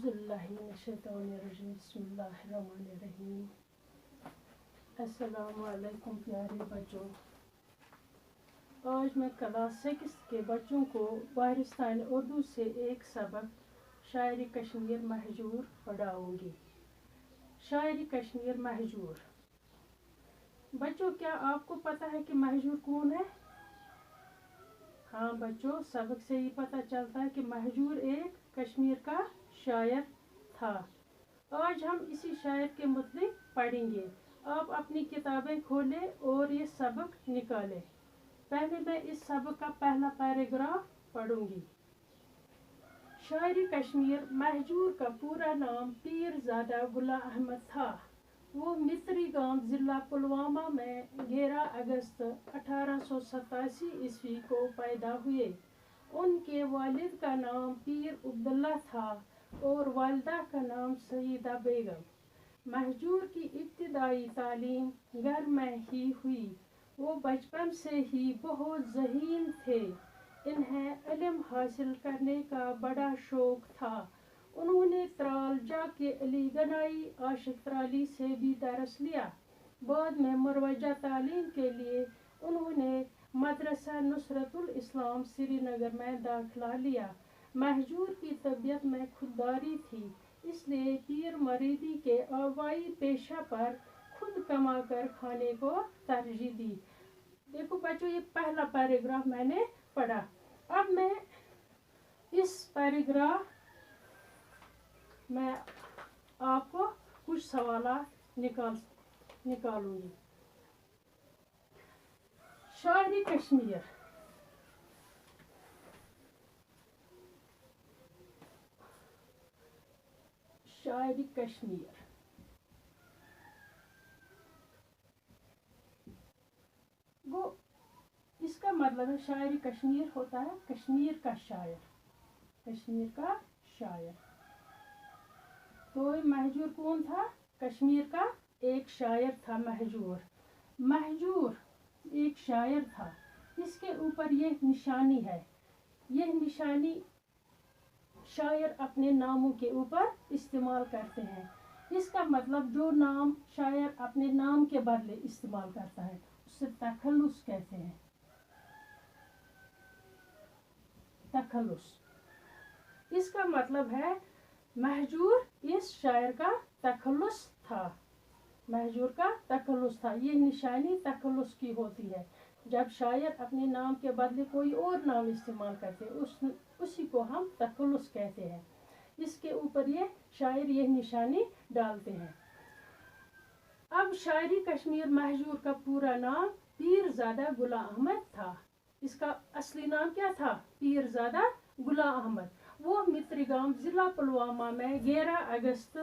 औज़ुबिल्लाहिमिनश्शैतानिर्रजीम बिस्मिल्लाहिर्रहमानिर्रहीम। अस्सलामु अलैकुम प्यारे बच्चों। आज मैं क्लास 6 के बच्चों को वारिस्तान उर्दू से एक सबक शायरी कश्मीर महजूर पढ़ाऊंगी। शायरी कश्मीर महजूर। बच्चों, क्या आपको पता है कि महजूर कौन है? हाँ बच्चों, सबक से ही पता चलता है कि महजूर एक कश्मीर का शायर था। आज हम इसी शायर के मुतालिक पढ़ेंगे। आप अपनी किताबें खोलें और ये सबक निकालें। पहले मैं इस सबक का पहला पैराग्राफ पढ़ूंगी। शायरी कश्मीर महजूर का पूरा नाम पीरजादा गुलाम अहमद था। वो मिस्री गांव जिला पुलवामा में 11 अगस्त 1887 ईस्वी को पैदा हुए। उनके वालिद का नाम पीर अब्दुल्ला था और वालिदा का नाम सईदा बेगम। महजूर की इब्तिदाई तालीम घर में ही हुई। वो बचपन से ही बहुत ज़हीन थे। इन्हें इल्म हासिल करने का बड़ा शौक था। उन्होंने त्राल जाके अली गनाई आशिक त्राली से भी दरस लिया। बाद में मुरवजा तालीम के लिए उन्होंने मदरसा नुसरतुल इस्लाम श्रीनगर में दाखिला लिया। महजूर की तबीयत में खुददारी थी, इसलिए पीर मरीदी के आवाई पेशा पर खुद कमा कर खाने को तरजीह दी। देखो बच्चों, ये पहला पैराग्राफ मैंने पढ़ा। अब मैं इस पैराग्राफ में आपको कुछ सवालात निकालूंगी। शायरी कश्मीर। शायरी कश्मीर वो इसका मतलब है, शायरी कश्मीर होता है कश्मीर का शायर। कश्मीर का शायर। तो महजूर कौन था? कश्मीर का एक शायर था महजूर। महजूर एक शायर था। इसके ऊपर ये निशानी है। यह निशानी शायर अपने नामों के ऊपर इस्तेमाल करते हैं। इसका मतलब जो नाम शायर अपने नाम के बदले इस्तेमाल करता है उसे तखल्लुस कहते हैं। तखल्लुस। इसका मतलब है महजूर इस शायर का तखल्लुस था। महजूर का तखल्लुस था। ये निशानी तखल्लुस की होती है। जब शायर अपने नाम के बदले कोई और नाम इस्तेमाल करते हैं उसी को हम तखल्लुस कहते हैं। इसके ऊपर ये शायर ये निशानी डालते हैं। अब शायरी कश्मीर महजूर का पूरा नाम पीरजादा गुलाम अहमद था। इसका असली नाम क्या था? पीरजादा गुलाम अहमद। वो मित्री गांव जिला पुलवामा में 11 अगस्त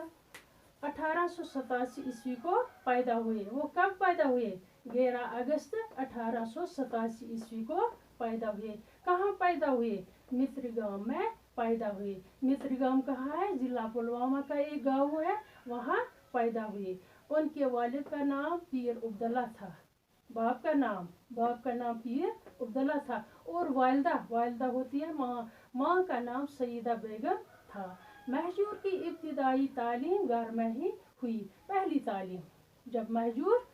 1887 ईस्वी को पैदा हुए। वो कब पैदा हुए? 11 अगस्त 1887 ईस्वी को पैदा हुए। कहाँ पैदा हुए? मित्री गांव में पैदा हुए। मित्री गांव कहाँ है? जिला पुलवामा का एक गांव है, वहाँ पैदा हुए। उनके वालिद का नाम पीर अब्दुल्ला था। बाप का नाम पीर अब्दुल्ला था। और वालिदा होती है माँ। माँ का नाम सईदा बेगम था। महजूर की इब्तिदाई तालीम घर में ही हुई। पहली तालीम जब महजूर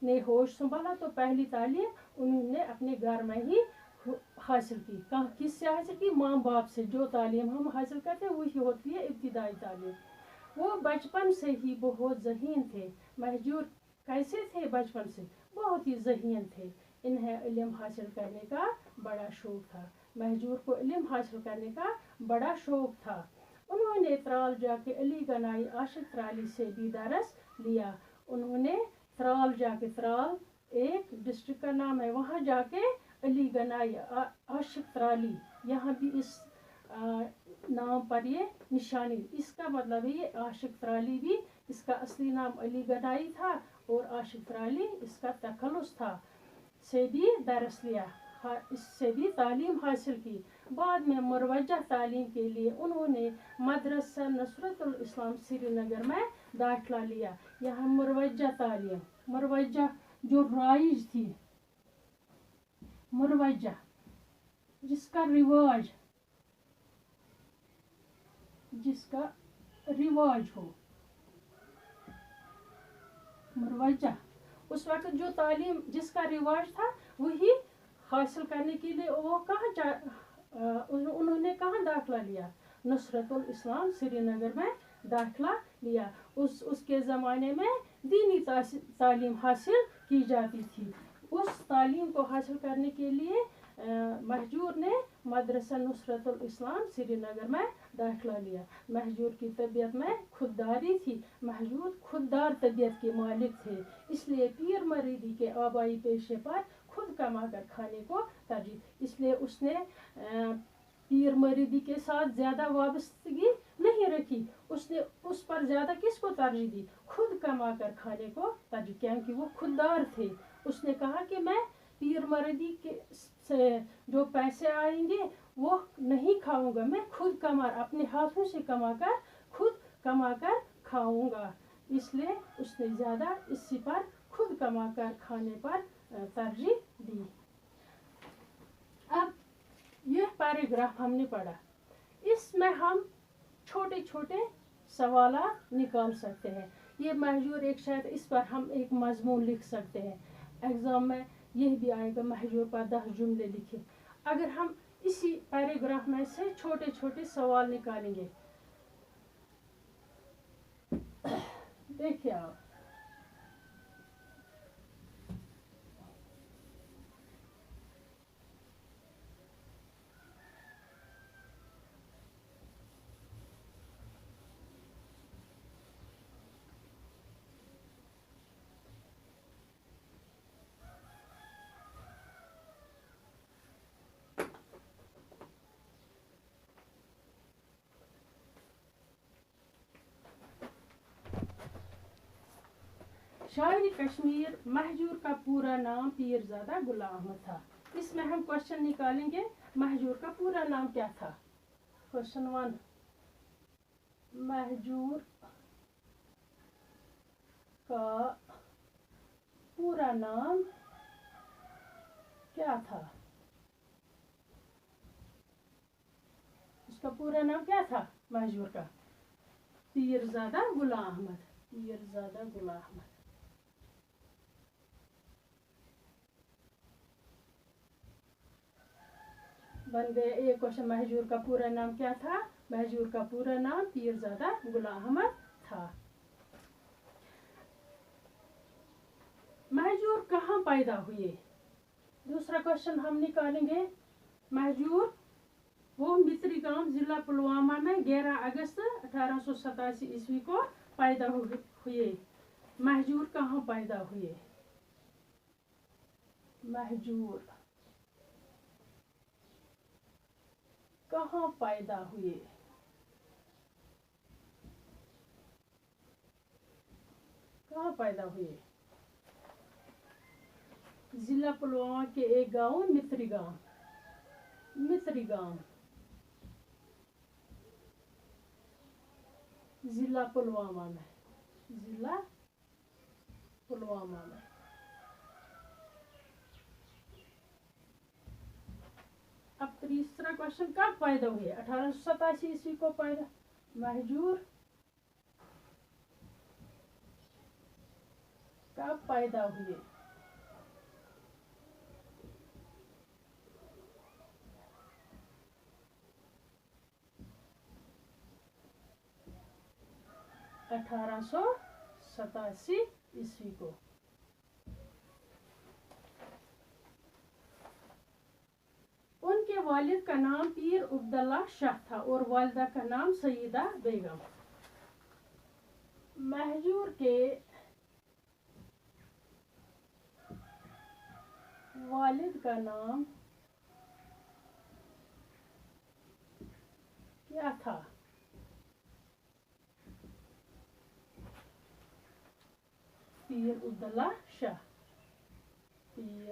ने होश संभाला तो पहली तालीम उन्होंने अपने घर में ही हासिल की। किससे हासिल की? माँ बाप से। जो तालीम हम हासिल करते हैं वही होती है इब्तिदाई तालीम। वो बचपन से ही बहुत ज़हीन थे। महजूर कैसे थे? बचपन से बहुत ही ज़हीन थे। इन्हें इल्म हासिल करने का बड़ा शौक था। महजूर को इल्म हासिल करने का बड़ा शौक था। उन्होंने त्राल जाके अली गनाई आशिक त्राली से भी दरस लिया। उन्होंने त्राल जाके, त्राल एक डिस्ट्रिक्ट का नाम है, वहाँ जाके अली गनाई आशिक त्राली, यहाँ भी इस नाम पर ये निशानी। इसका मतलब है ये आशिक त्राली भी इसका असली नाम अली गनाई था और आशिक त्राली इसका तखल्लुस था। से भी दरस लिया, इससे भी तालीम हासिल की। बाद में मुरवजा तालीम के लिए उन्होंने मदरसा नुसरतुल इस्लाम श्रीनगर में दाखिला लिया। यहाँ मुरवजा तालीम, मुरवजा जो राइज थी, मुरवजा जिसका रिवाज, जिसका रिवाज हो, मुरवजा। उस वक्त जो तालीम जिसका रिवाज था वही हासिल करने के लिए वो उन्होंने कहाँ दाखिला लिया? नुसरतुल इस्लाम श्रीनगर में दाखिला लिया। उसके ज़माने में दीनी तालीम हासिल की जाती थी। उस तालीम को हासिल करने के लिए महजूर ने मदरसा नुसरतुल इस्लाम श्रीनगर में दाखिला लिया। महजूर की तबीयत में खुददारी थी। महजूर खुददार तबीयत के मालिक थे, इसलिए पीर मरीदी के आबाई पेशे पर खुद कमा कर खाने को तरजीह, इसलिए उसने पीर मरीदी के साथ ज़्यादा वाबस्तगी नहीं रखी। उसने उस पर ज़्यादा किसको तरजीह दी? खुद कमा कर खाने को तरजीह, क्योंकि वो खुददार थे। उसने कहा कि मैं पीर मरीदी के से जो पैसे आएंगे वो नहीं खाऊंगा, मैं खुद अपने हाथों से खुद कमा कर खाऊंगा। इसलिए उसने ज़्यादा इसी पर खुद कमा कर खाने पर तरजीह दी। अब यह पैराग्राफ हमने पढ़ा, इसमें हम छोटे छोटे सवाल निकाल सकते हैं। ये महजूर एक शायद इस पर हम एक मजमून लिख सकते हैं। एग्ज़ाम में यह भी आएगा, महजूर पर 10 जुमले लिखे। अगर हम इसी पैराग्राफ में से छोटे छोटे सवाल निकालेंगे, देखिए आप, शायरी कश्मीर महजूर का पूरा नाम पीरज़ादा गुलाम अहमद था। इसमें हम क्वेश्चन निकालेंगे, महजूर का पूरा नाम क्या था? क्वेश्चन 1, महजूर का पूरा नाम क्या था? उसका पूरा नाम क्या था महजूर का? पीरज़ादा गुलाम अहमद, पीरज़ादा गुलाम अहमद। बन गए एक क्वेश्चन, महजूर का पूरा नाम क्या था? महजूर का पूरा नाम पीरज़ादा गुलाम अहमद था। महजूर कहाँ पैदा हुए? दूसरा क्वेश्चन हम निकालेंगे, महजूर वो मित्री गांव जिला पुलवामा में 11 अगस्त 1887 ईस्वी को पैदा हुए। महजूर कहाँ पैदा हुए? महजूर कहाँ पैदा हुए? कहाँ पैदा हुए? जिला पुलवामा के एक गांव मित्री गांव, मित्री गांव, जिला पुलवामा में, जिला पुलवामा में। अब तीसरा क्वेश्चन, कब पैदा हुए? 1887 ईस्वी को पैदा। महजूर कब पैदा हुए? अठारह सौ 87 ईस्वी को। उनके वालिद का नाम पीर अब्दुल्ला शाह था और वालिदा का नाम सईदा बेगम। महजूर के वालिद का नाम क्या था? पीर अब्दुल्ला शाह, पीर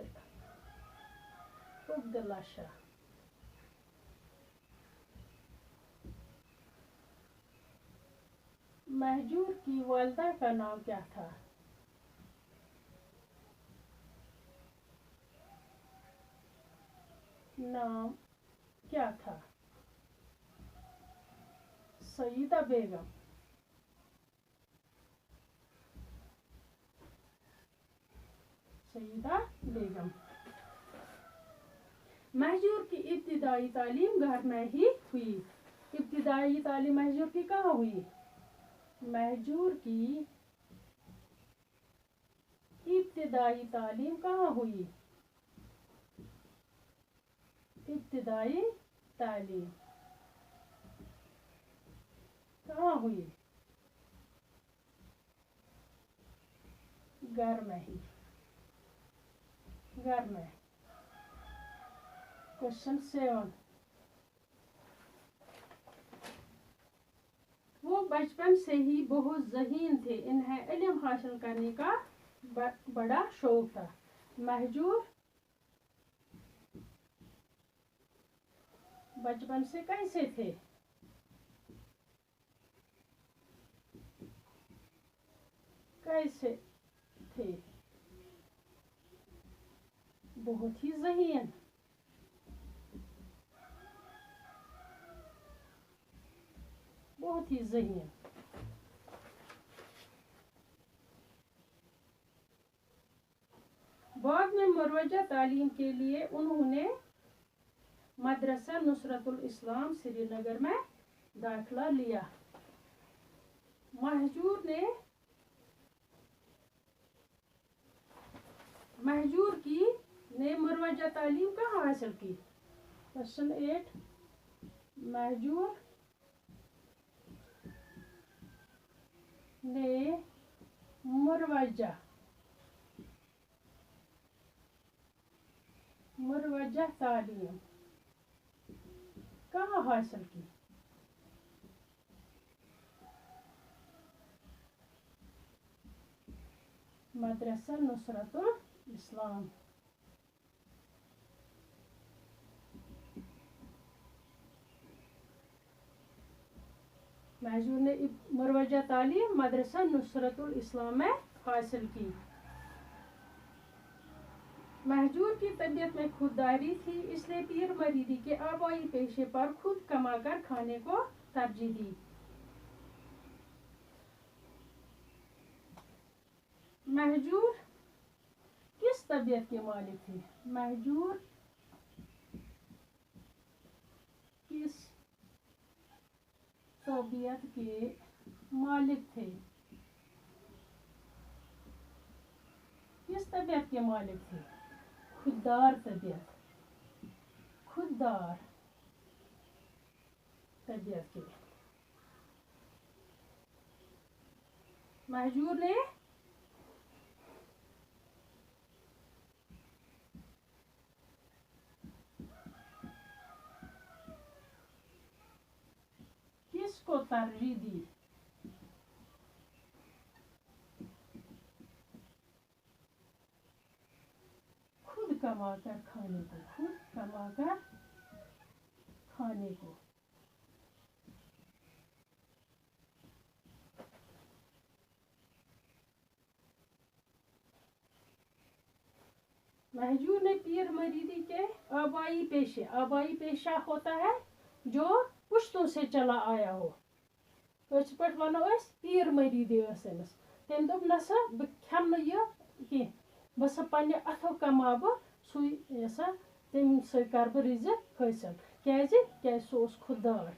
अब्दुल्ला शाह। महजूर की वालिदा का नाम क्या था? नाम क्या था? सईदा बेगम। सईदा बेगम। महजूर की इब्तिदाई तालीम घर में ही हुई। इब्तिदाई तालीम महजूर की कहाँ हुई? महजूर की इब्तिदाई तालीम कहाँ हुई? इब्तिदाई तालीम कहाँ हुई? घर में ही, घर में। क्वेश्चन 7, वो बचपन से ही बहुत ज़हीन थे, इन्हें इल्म हासिल करने का बड़ा शौक था। महजूर बचपन से कैसे थे? कैसे थे? बहुत ही ज़हीन। बहुत ही ज़हीन। बाद में मुरवजा तालीम के लिए उन्होंने मदरसा नुसरतुल इस्लाम श्रीनगर में दाखिला लिया। महजूर की ने मुरवजा तालीम कहाँ हासिल की? क्वेश्चन 8, महजूर ने मुरवजा तालीम कहाँ हासिल की? मदरसा नुसरतुल इस्लाम। महजूर ने मुरवजा तालीम मदरसा नुसरतुल इस्लाम में हासिल की। महजूर की तबीयत में खुददारी थी, इसलिए पीर मरीदी के आबाई पेशे पर खुद कमाकर खाने को तरजीह दी। महजूर किस तबीयत के मालिक थे? महजूर किस तबीयत के मालिक थे? किस तबीयत के मालिक थे? खुददार तबीयत, खुददार तबीयत के। महजूर ने किसको तरजीह दी? खुद कमाकर खाने को, खुद कमाकर खाने को। महजूर ने पीर मरीदी के आबाई पेशे, आबाई पेशा होता है जो पुश्तों से चला आया हो। पे वनो पीर मरीदी तम दोप नसा बह खेम यह कह बस पे अथो कमा बह सा तम सो कर बह रिज़्क हासिल क्या सो खुददार।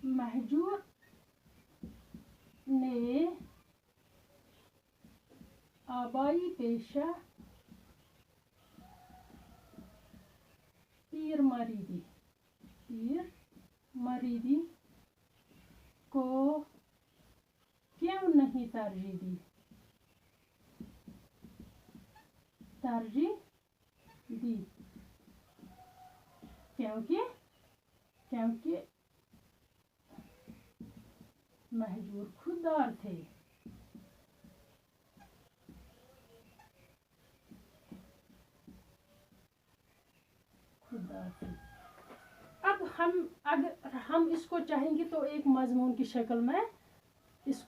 महजूर ने आबाई पेशा पीर मरीदी को क्यों नहीं तरजीह दी? क्योंकि महजूर खुददार थे। अब अगर हम इसको चाहेंगे तो एक मजमून की शक्ल में इस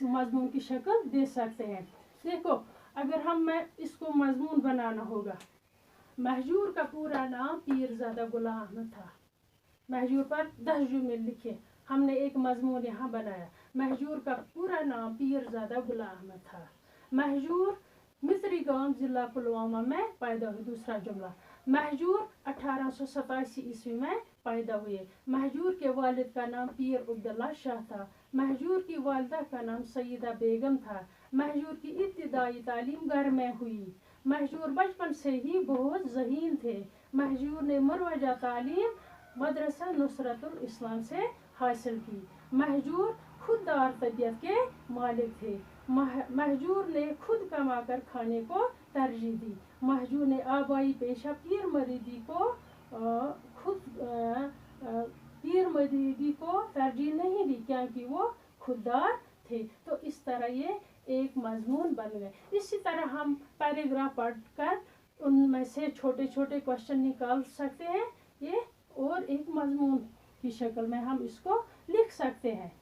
मजमून की शक्ल दे सकते हैं। देखो, अगर मैं इसको मजमून बनाना होगा। महजूर का पूरा नाम पीरजादा गुलाम अहमद था। महजूर पर 10 जुमले लिखे, हमने एक मजमून यहाँ बनाया। महजूर का पूरा नाम पीरजादा गुलाम अहमद था। महजूर मित्री गांव जिला पुलवामा में पैदा हुए। दूसरा जुमला, महजूर 1887 ईस्वी में पैदा हुए। महजूर के वालिद का नाम पीर अब्दुल्ला शाह था। महजूर की वालिदा का नाम सईदा बेगम था। महजूर की इब्तिदाई तालीम घर में हुई। महजूर बचपन से ही बहुत ज़हीन थे। महजूर ने मुरवजा तालीम मदरसा नुसरतुल इस्लाम से हासिल की। महजूर खुददार तबीयत के मालिक थे। महजूर ने खुद कमाकर खाने को तरजीह दी। महजूर ने आबाई पेशा पीर मरीदी को तरजीह नहीं दी क्योंकि वो खुददार थे। तो इस तरह ये एक मजमून बन गए। इसी तरह हम पैराग्राफ पढ़कर उनमें से छोटे छोटे क्वेश्चन निकाल सकते हैं ये, और एक मजमून की शक्ल में हम इसको लिख सकते हैं।